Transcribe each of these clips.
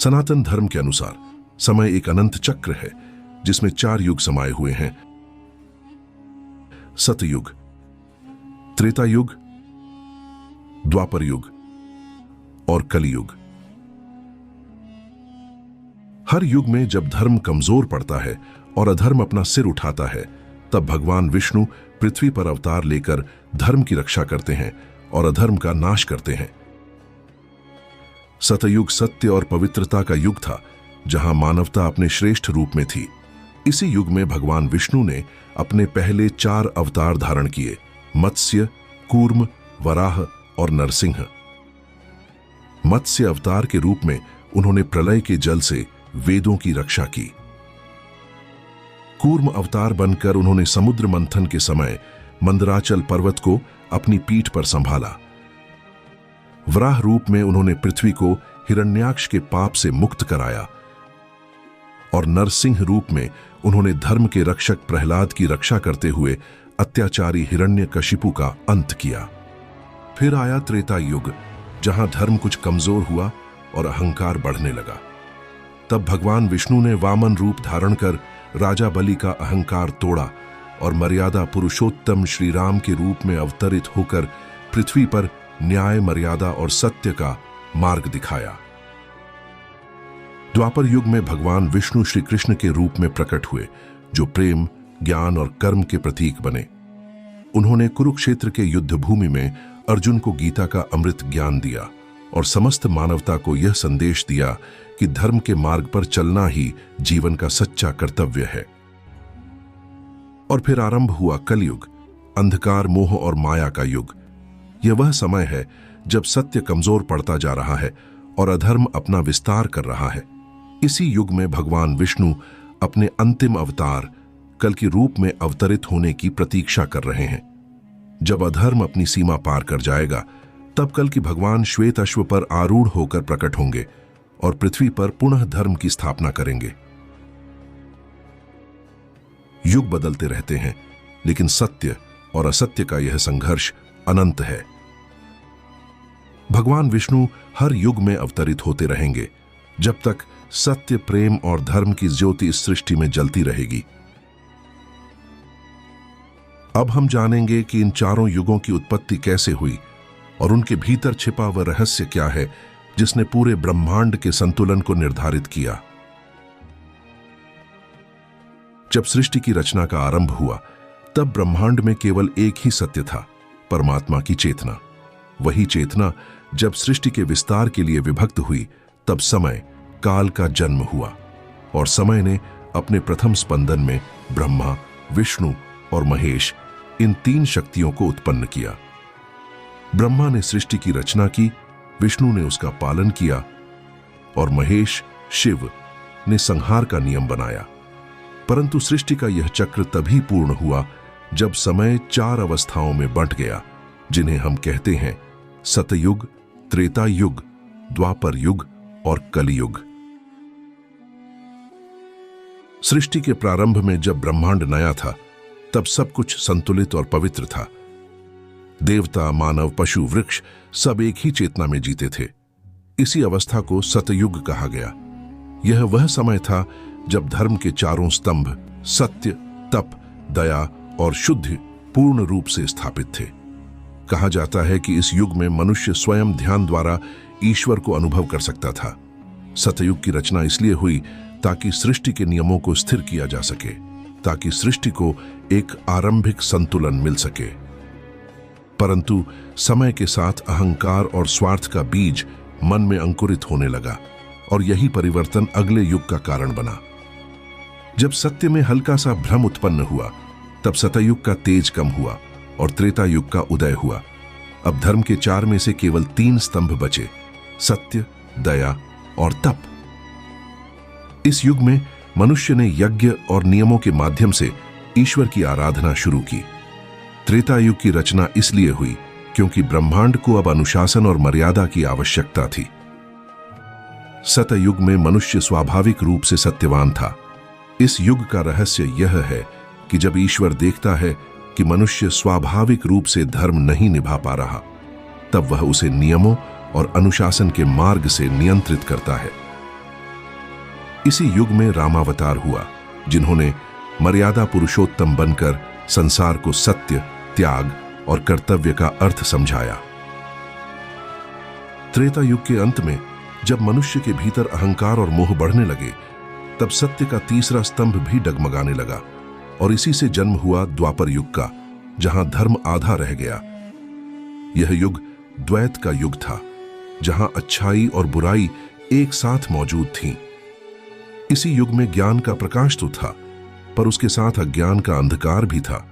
सनातन धर्म के अनुसार समय एक अनंत चक्र है जिसमें 4 युग समाये हुए हैं। सतयुग, त्रेता युग, द्वापर युग और कलियुग। हर युग में जब धर्म कमजोर पड़ता है और अधर्म अपना सिर उठाता है, तब भगवान विष्णु पृथ्वी पर अवतार लेकर धर्म की रक्षा करते हैं और अधर्म का नाश करते हैं। सतयुग सत्य और पवित्रता का युग था, जहां मानवता अपने श्रेष्ठ रूप में थी। इसी युग में भगवान विष्णु ने अपने पहले 4 अवतार धारण किए: मत्स्य, कूर्म, वराह और नरसिंह। मत्स्य अवतार के रूप में उन्होंने प्रलय के जल से वेदों की रक्षा की। कूर्म अवतार बनकर उन्होंने समुद्र मंथन के समय मंदराचल पर्वत को अपनी पीठ पर संभाला। वराह रूप में उन्होंने पृथ्वी को हिरण्याक्ष के पाप से मुक्त कराया और नरसिंह रूप में उन्होंने धर्म के रक्षक प्रहलाद की रक्षा करते हुए अत्याचारी हिरण्यकशिपु का अंत किया। फिर आया त्रेता युग, जहां धर्म कुछ कमजोर हुआ और अहंकार बढ़ने लगा। तब भगवान विष्णु ने वामन रूप धारण कर राजा बलि का अहंकार तोड़ा और मर्यादा पुरुषोत्तम श्री राम के रूप में अवतरित होकर पृथ्वी पर न्याय, मर्यादा और सत्य का मार्ग दिखाया। द्वापर युग में भगवान विष्णु श्री कृष्ण के रूप में प्रकट हुए, जो प्रेम, ज्ञान और कर्म के प्रतीक बने। उन्होंने कुरुक्षेत्र के युद्ध भूमि में अर्जुन को गीता का अमृत ज्ञान दिया और समस्त मानवता को यह संदेश दिया कि धर्म के मार्ग पर चलना ही जीवन का सच्चा कर्तव्य है। और फिर आरंभ हुआ कलयुग, अंधकार, मोह और माया का युग। यह वह समय है जब सत्य कमजोर पड़ता जा रहा है और अधर्म अपना विस्तार कर रहा है। इसी युग में भगवान विष्णु अपने अंतिम अवतार कल के रूप में अवतरित होने की प्रतीक्षा कर रहे हैं। जब अधर्म अपनी सीमा पार कर जाएगा, तब कल की भगवान श्वेत अश्व पर आरूढ़ होकर प्रकट होंगे और पृथ्वी पर पुनः धर्म की स्थापना करेंगे। युग बदलते रहते हैं, लेकिन सत्य और असत्य का यह संघर्ष अनंत है। भगवान विष्णु हर युग में अवतरित होते रहेंगे, जब तक सत्य, प्रेम और धर्म की ज्योति इस सृष्टि में जलती रहेगी। अब हम जानेंगे कि इन 4 युगों की उत्पत्ति कैसे हुई और उनके भीतर छिपा वह रहस्य क्या है जिसने पूरे ब्रह्मांड के संतुलन को निर्धारित किया। जब सृष्टि की रचना का आरंभ हुआ, तब ब्रह्मांड में केवल एक ही सत्य था, परमात्मा की चेतना। वही चेतना जब सृष्टि के विस्तार के लिए विभक्त हुई, तब समय, काल का जन्म हुआ और समय ने अपने प्रथम स्पंदन में ब्रह्मा, विष्णु और महेश, इन 3 शक्तियों को उत्पन्न किया। ब्रह्मा ने सृष्टि की रचना की, विष्णु ने उसका पालन किया और महेश, शिव ने संहार का नियम बनाया। परंतु सृष्टि का यह चक्र तभी पूर्ण हुआ जब समय 4 अवस्थाओं में बंट गया, जिन्हें हम कहते हैं सतयुग, त्रेता युग, द्वापर युग और कलियुग। सृष्टि के प्रारंभ में जब ब्रह्मांड नया था, तब सब कुछ संतुलित और पवित्र था। देवता, मानव, पशु, वृक्ष सब एक ही चेतना में जीते थे। इसी अवस्था को सतयुग कहा गया। यह वह समय था जब धर्म के 4 स्तंभ सत्य, तप, दया और शुद्धि पूर्ण रूप से स्थापित थे। कहा जाता है कि इस युग में मनुष्य स्वयं ध्यान द्वारा ईश्वर को अनुभव कर सकता था। सतयुग की रचना इसलिए हुई ताकि सृष्टि के नियमों को स्थिर किया जा सके, ताकि सृष्टि को एक आरंभिक संतुलन मिल सके। परंतु समय के साथ अहंकार और स्वार्थ का बीज मन में अंकुरित होने लगा और यही परिवर्तन अगले युग का कारण बना। जब सत्य में हल्का सा भ्रम उत्पन्न हुआ, तब सतयुग का तेज कम हुआ और त्रेता युग का उदय हुआ। अब धर्म के 4 में से केवल 3 स्तंभ बचे, सत्य, दया और तप। इस युग में मनुष्य ने यज्ञ और नियमों के माध्यम से ईश्वर की आराधना शुरू की। त्रेता युग की रचना इसलिए हुई क्योंकि ब्रह्मांड को अब अनुशासन और मर्यादा की आवश्यकता थी। सतयुग में मनुष्य स्वाभाविक रूप से सत्यवान था। इस युग का रहस्य यह है कि जब ईश्वर देखता है कि मनुष्य स्वाभाविक रूप से धर्म नहीं निभा पा रहा, तब वह उसे नियमों और अनुशासन के मार्ग से नियंत्रित करता है। इसी युग में रामावतार हुआ, जिन्होंने मर्यादा पुरुषोत्तम बनकर संसार को सत्य, त्याग और कर्तव्य का अर्थ समझाया। त्रेता युग के अंत में जब मनुष्य के भीतर अहंकार और मोह बढ़ने लगे, तब सत्य का तीसरा स्तंभ भी डगमगाने लगा और इसी से जन्म हुआ द्वापर युग का, जहां धर्म आधा रह गया। यह युग द्वैत का युग था, जहां अच्छाई और बुराई एक साथ मौजूद थीं। इसी युग में ज्ञान का प्रकाश तो था, पर उसके साथ अज्ञान का अंधकार भी था।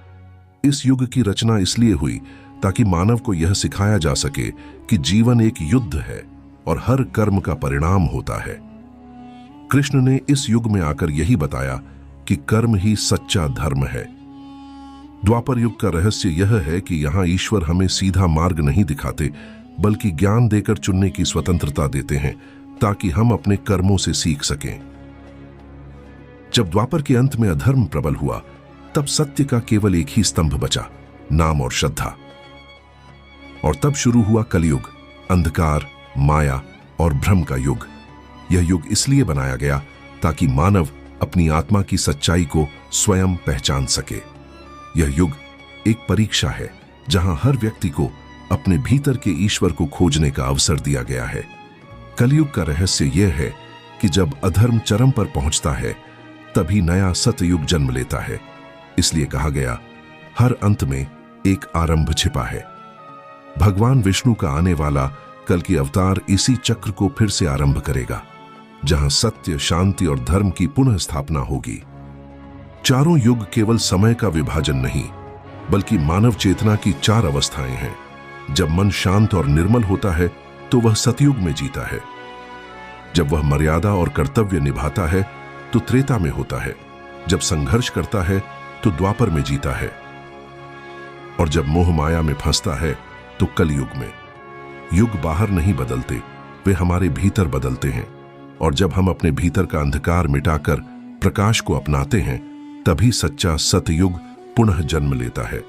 इस युग की रचना इसलिए हुई ताकि मानव को यह सिखाया जा सके कि जीवन एक युद्ध है और हर कर्म का परिणाम होता है। कृष्ण ने इस युग में आकर यही बताया कि कर्म ही सच्चा धर्म है। द्वापर युग का रहस्य यह है कि यहां ईश्वर हमें सीधा मार्ग नहीं दिखाते, बल्कि ज्ञान देकर चुनने की स्वतंत्रता देते हैं, ताकि हम अपने कर्मों से सीख सकें। जब द्वापर के अंत में अधर्म प्रबल हुआ, तब सत्य का केवल एक ही स्तंभ बचा, नाम और श्रद्धा। और तब शुरू हुआ कलयुग, अंधकार, माया और भ्रम का युग। यह युग इसलिए बनाया गया ताकि मानव अपनी आत्मा की सच्चाई को स्वयं पहचान सके। यह युग एक परीक्षा है, जहां हर व्यक्ति को अपने भीतर के ईश्वर को खोजने का अवसर दिया गया है। कलयुग का रहस्य यह है कि जब अधर्म चरम पर पहुंचता है, तभी नया सतयुग जन्म लेता है। इसलिए कहा गया, हर अंत में एक आरंभ छिपा है। भगवान विष्णु का आने वाला कल की अवतार इसी चक्र को फिर से आरंभ करेगा, जहां सत्य, शांति और धर्म की पुनः स्थापना होगी। चारों युग केवल समय का विभाजन नहीं, बल्कि मानव चेतना की चार अवस्थाएं हैं। जब मन शांत और निर्मल होता है, तो वह सतयुग में जीता है। जब वह मर्यादा और कर्तव्य निभाता है, तो त्रेता में होता है। जब संघर्ष करता है, तो द्वापर में जीता है। और जब मोह माया में फंसता है, तो कलयुग में। युग बाहर नहीं बदलते, वे हमारे भीतर बदलते हैं। और जब हम अपने भीतर का अंधकार मिटाकर प्रकाश को अपनाते हैं, तभी सच्चा सतयुग पुनः जन्म लेता है।